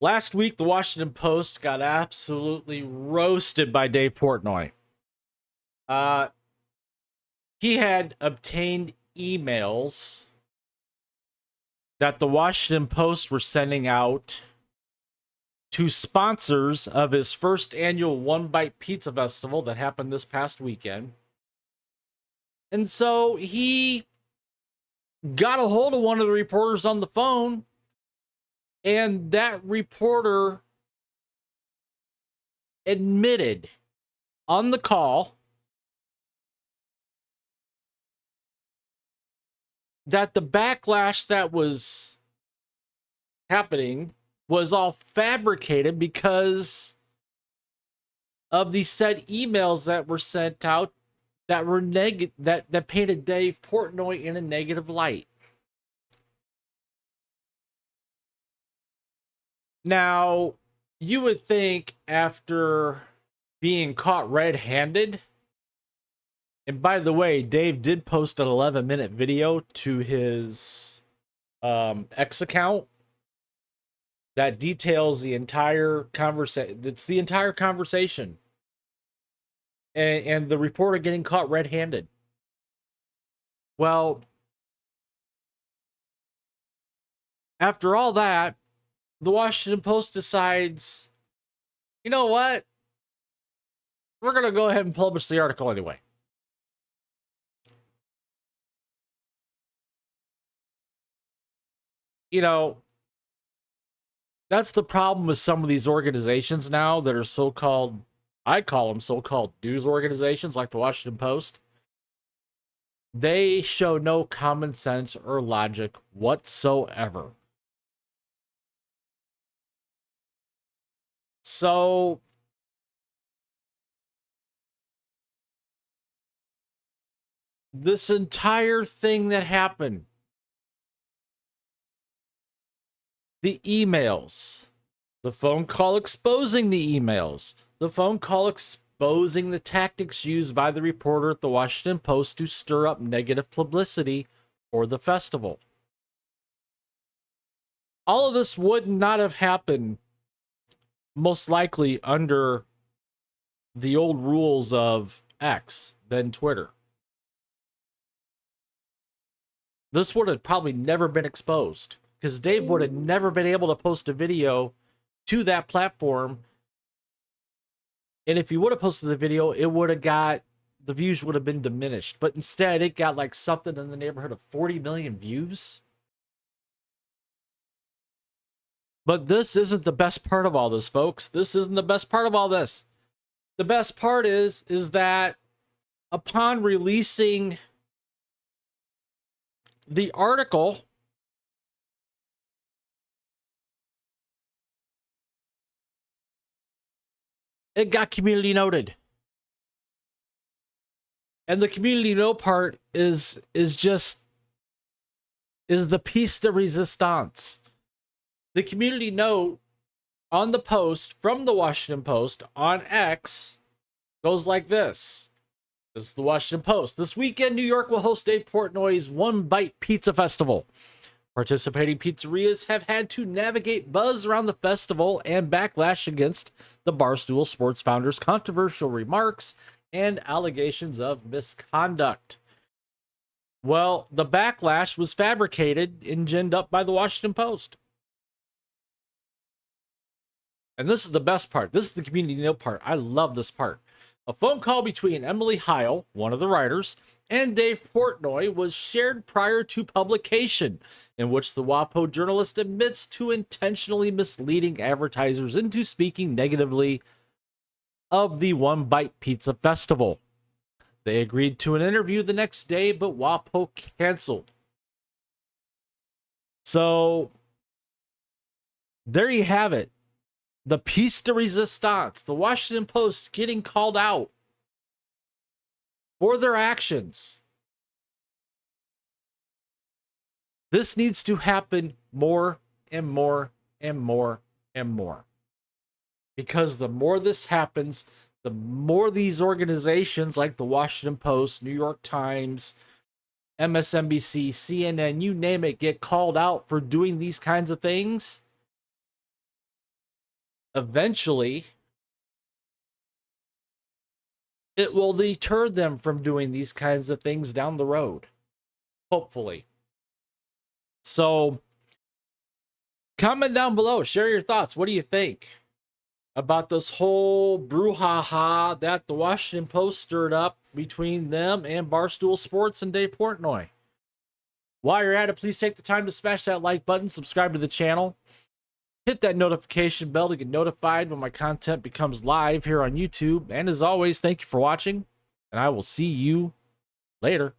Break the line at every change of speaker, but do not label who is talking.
Last week, the Washington Post got absolutely roasted by Dave Portnoy. He had obtained emails that the Washington Post were sending out to sponsors of his first annual One Bite Pizza Festival that happened this past weekend. And so he got a hold of one of the reporters on the phone, and that reporter admitted on the call that the backlash that was happening was all fabricated because of the said emails that were sent out that were that painted Dave Portnoy in a negative light. Now, you would think after being caught red-handed, and by the way, Dave did post an 11-minute video to his X account that details the entire conversation. It's the entire conversation. And the reporter getting caught red-handed. Well, after all that, the Washington Post decides, you know what? We're going to go ahead and publish the article anyway. You know, that's the problem with some of these organizations now that are so-called, I call them so-called news organizations like the Washington Post. They show no common sense or logic whatsoever. So this entire thing that happened, the emails, the phone call exposing the emails, the phone call exposing the tactics used by the reporter at the Washington Post to stir up negative publicity for the festival. All of this would not have happened, most likely, under the old rules of X, then Twitter. This would have probably never been exposed, because Dave would have never been able to post a video to that platform. And if he would have posted the video, it would have got, the views would have been diminished. But instead, it got like something in the neighborhood of 40 million views. But this isn't the best part of all this, folks. This isn't the best part of all this. The best part is that upon releasing the article, it got community noted. And the community note part is the piece de resistance. The community note on the post from the Washington Post on X goes like this. This is the Washington Post. This weekend, New York will host Dave Portnoy's One Bite Pizza Festival. Participating pizzerias have had to navigate buzz around the festival and backlash against the Barstool Sports founder's controversial remarks and allegations of misconduct. Well, the backlash was fabricated and ginned up by the Washington Post. And this is the best part. This is the community note part. I love this part. A phone call between Emily Heil, one of the writers, and Dave Portnoy was shared prior to publication, in which the WAPO journalist admits to intentionally misleading advertisers into speaking negatively of the One Bite Pizza Festival. They agreed to an interview the next day, but WAPO canceled. So, there you have it. The piece de resistance, the Washington Post getting called out for their actions. This needs to happen more and more and more and more. Because the more this happens, the more these organizations like the Washington Post, New York Times, MSNBC, CNN, you name it, get called out for doing these kinds of things. eventually it will deter them from doing these kinds of things down the road. Hopefully. So, comment down below. Share your thoughts. What do you think about this whole brouhaha that the Washington Post stirred up between them and Barstool Sports and Dave Portnoy? While you're at it, please take the time to smash that like button, subscribe to the channel, hit that notification bell to get notified when my content becomes live here on YouTube. And as always, thank you for watching, and I will see you later.